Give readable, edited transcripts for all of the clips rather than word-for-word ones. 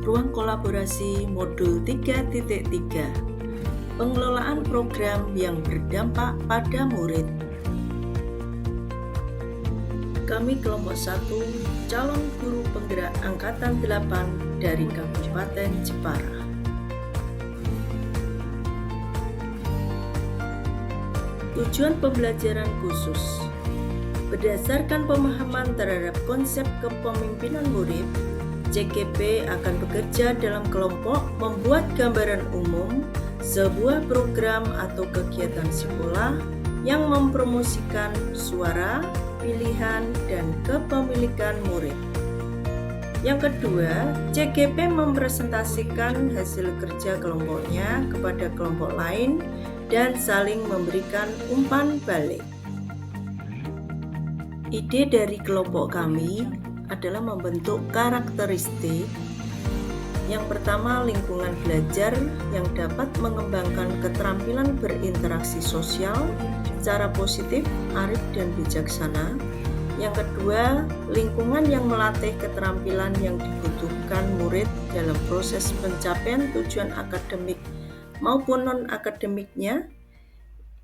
Ruang kolaborasi modul 3.3, pengelolaan program yang berdampak pada murid. Kami kelompok 1, calon guru penggerak angkatan 8 dari Kabupaten Jepara. Tujuan pembelajaran khusus. Berdasarkan pemahaman terhadap konsep kepemimpinan murid, CKP akan bekerja dalam kelompok membuat gambaran umum sebuah program atau kegiatan sekolah yang mempromosikan suara, pilihan, dan kepemilikan murid. Yang kedua, CKP mempresentasikan hasil kerja kelompoknya kepada kelompok lain dan saling memberikan umpan balik. Ide dari kelompok kami adalah membentuk karakteristik. Yang pertama, lingkungan belajar yang dapat mengembangkan keterampilan berinteraksi sosial secara positif, arif, dan bijaksana. Yang kedua, lingkungan yang melatih keterampilan yang dibutuhkan murid dalam proses pencapaian tujuan akademik maupun non-akademiknya.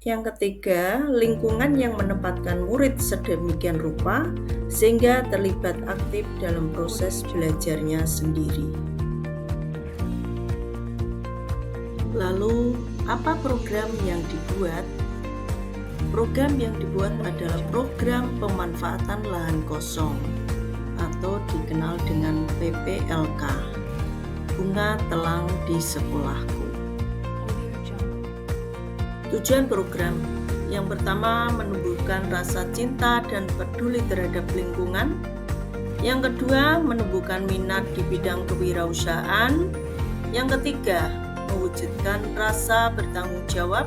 Yang ketiga, lingkungan yang menempatkan murid sedemikian rupa sehingga terlibat aktif dalam proses belajarnya sendiri. Lalu, apa program yang dibuat? Program yang dibuat adalah program pemanfaatan lahan kosong atau dikenal dengan PPLK, Bunga Telang di Sekolahku. Tujuan program yang pertama, menumbuhkan rasa cinta dan peduli terhadap lingkungan. Yang kedua, menumbuhkan minat di bidang kewirausahaan. Yang ketiga, mewujudkan rasa bertanggung jawab.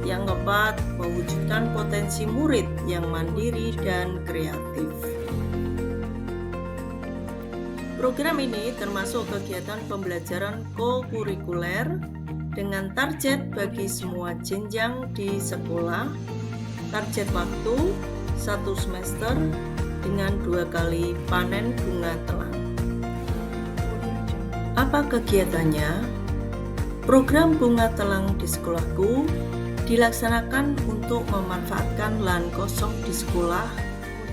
Yang keempat, mewujudkan potensi murid yang mandiri dan kreatif. Program ini termasuk kegiatan pembelajaran kokurikuler dengan target bagi semua jenjang di sekolah. Target waktu 1 semester dengan 2 kali panen bunga telang. Apa kegiatannya? Program bunga telang di sekolahku dilaksanakan untuk memanfaatkan lahan kosong di sekolah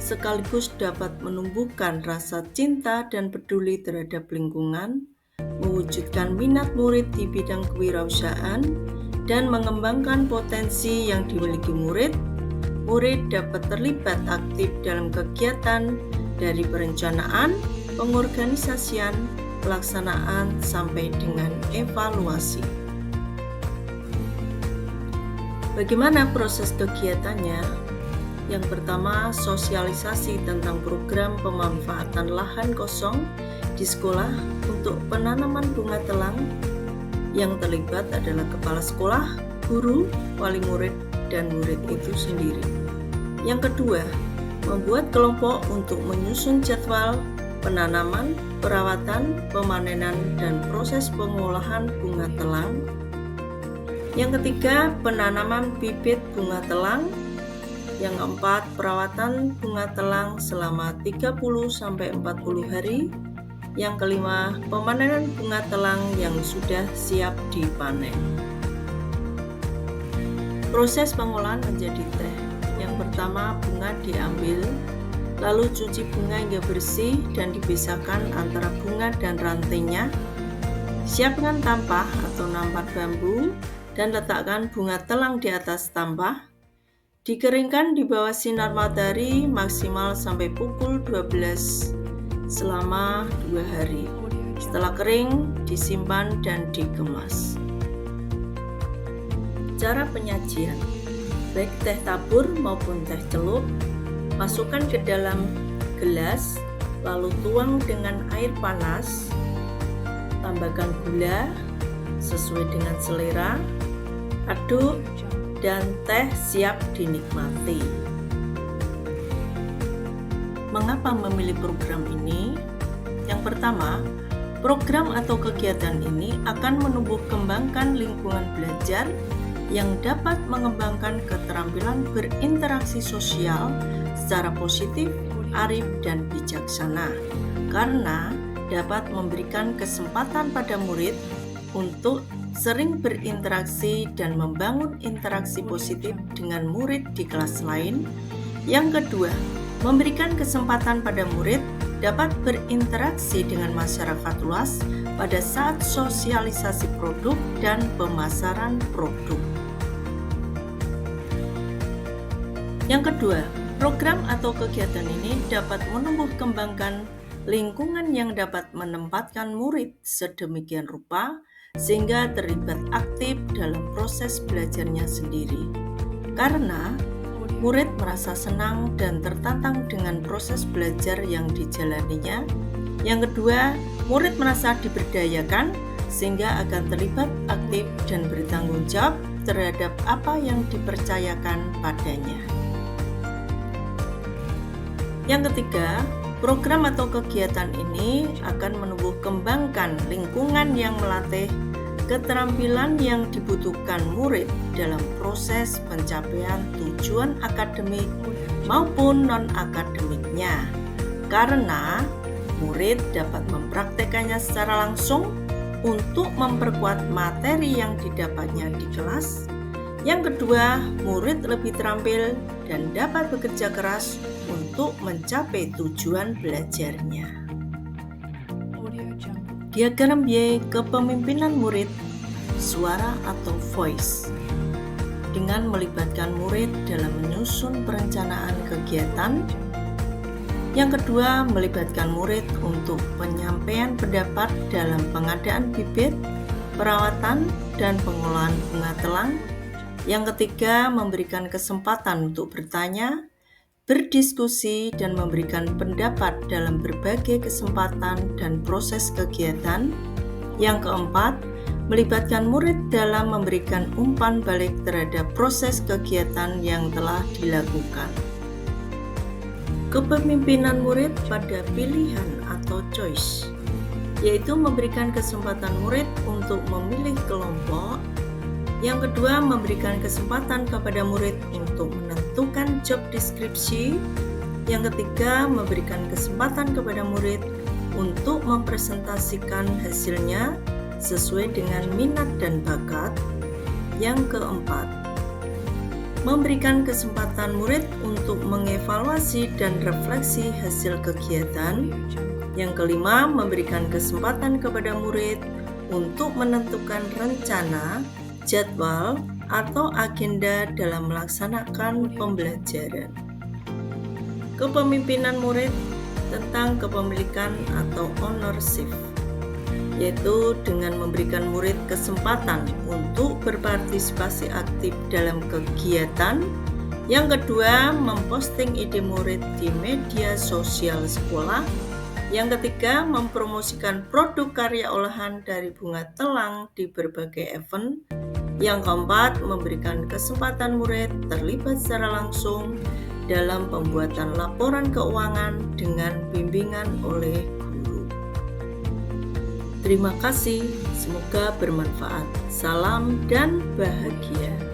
sekaligus dapat menumbuhkan rasa cinta dan peduli terhadap lingkungan, mewujudkan minat murid di bidang kewirausahaan, dan mengembangkan potensi yang dimiliki murid. Murid dapat terlibat aktif dalam kegiatan dari perencanaan, pengorganisasian, pelaksanaan, sampai dengan evaluasi. Bagaimana proses kegiatannya? Yang pertama, sosialisasi tentang program pemanfaatan lahan kosong di sekolah untuk penanaman bunga telang. Yang terlibat adalah kepala sekolah, guru, wali murid, dan murid itu sendiri. Yang kedua, membuat kelompok untuk menyusun jadwal penanaman, perawatan, pemanenan, dan proses pengolahan bunga telang. Yang ketiga, penanaman bibit bunga telang. Yang keempat, perawatan bunga telang selama 30-40 hari. Yang kelima, pemanenan bunga telang yang sudah siap dipanen. Proses pengolahan menjadi teh. Yang pertama, bunga diambil, lalu cuci bunga hingga bersih dan dipisahkan antara bunga dan rantainya. Siapkan tampah atau nampan bambu dan letakkan bunga telang di atas tampah. Dikeringkan di bawah sinar matahari maksimal sampai pukul 12 selama 2 hari. Setelah kering, disimpan dan dikemas. Cara penyajian, baik teh tabur maupun teh celup, masukkan ke dalam gelas, lalu tuang dengan air panas, tambahkan gula sesuai dengan selera, aduk, dan teh siap dinikmati. Mengapa memilih program ini? Yang pertama, program atau kegiatan ini akan menumbuh kembangkan lingkungan belajar yang dapat mengembangkan keterampilan berinteraksi sosial secara positif, arif, dan bijaksana. Karena dapat memberikan kesempatan pada murid untuk sering berinteraksi dan membangun interaksi positif dengan murid di kelas lain. Yang kedua, memberikan kesempatan pada murid dapat berinteraksi dengan masyarakat luas pada saat sosialisasi produk dan pemasaran produk. Yang kedua, program atau kegiatan ini dapat menumbuh kembangkan lingkungan yang dapat menempatkan murid sedemikian rupa sehingga terlibat aktif dalam proses belajarnya sendiri. Karena murid merasa senang dan tertantang dengan proses belajar yang dijalaninya. Yang kedua, murid merasa diberdayakan sehingga akan terlibat aktif dan bertanggung jawab terhadap apa yang dipercayakan padanya. Yang ketiga, program atau kegiatan ini akan menumbuh kembangkan lingkungan yang melatih keterampilan yang dibutuhkan murid dalam proses pencapaian tujuan akademik maupun non-akademiknya. Karena murid dapat mempraktekannya secara langsung untuk memperkuat materi yang didapatnya di kelas. Yang kedua, murid lebih terampil dan dapat bekerja keras untuk mencapai tujuan belajarnya. Diagram Y kepemimpinan murid, suara atau voice, dengan melibatkan murid dalam menyusun perencanaan kegiatan. Yang kedua, melibatkan murid untuk penyampaian pendapat dalam pengadaan bibit, perawatan, dan pengolahan bunga telang. Yang ketiga, memberikan kesempatan untuk bertanya, berdiskusi, dan memberikan pendapat dalam berbagai kesempatan dan proses kegiatan. Yang keempat, melibatkan murid dalam memberikan umpan balik terhadap proses kegiatan yang telah dilakukan. Kepemimpinan murid pada pilihan atau choice, yaitu memberikan kesempatan murid untuk memilih kelompok. Yang kedua, memberikan kesempatan kepada murid untuk menentukan job deskripsi. Yang ketiga, memberikan kesempatan kepada murid untuk mempresentasikan hasilnya sesuai dengan minat dan bakat. Yang keempat, memberikan kesempatan murid untuk mengevaluasi dan refleksi hasil kegiatan. Yang kelima, memberikan kesempatan kepada murid untuk menentukan rencana, jadwal, atau agenda dalam melaksanakan pembelajaran. Kepemimpinan murid tentang kepemilikan atau ownership, yaitu dengan memberikan murid kesempatan untuk berpartisipasi aktif dalam kegiatan. Yang kedua, memposting ide murid di media sosial sekolah. Yang ketiga, mempromosikan produk karya olahan dari bunga telang di berbagai event. Yang keempat, memberikan kesempatan murid terlibat secara langsung dalam pembuatan laporan keuangan dengan bimbingan oleh guru. Terima kasih, semoga bermanfaat. Salam dan bahagia.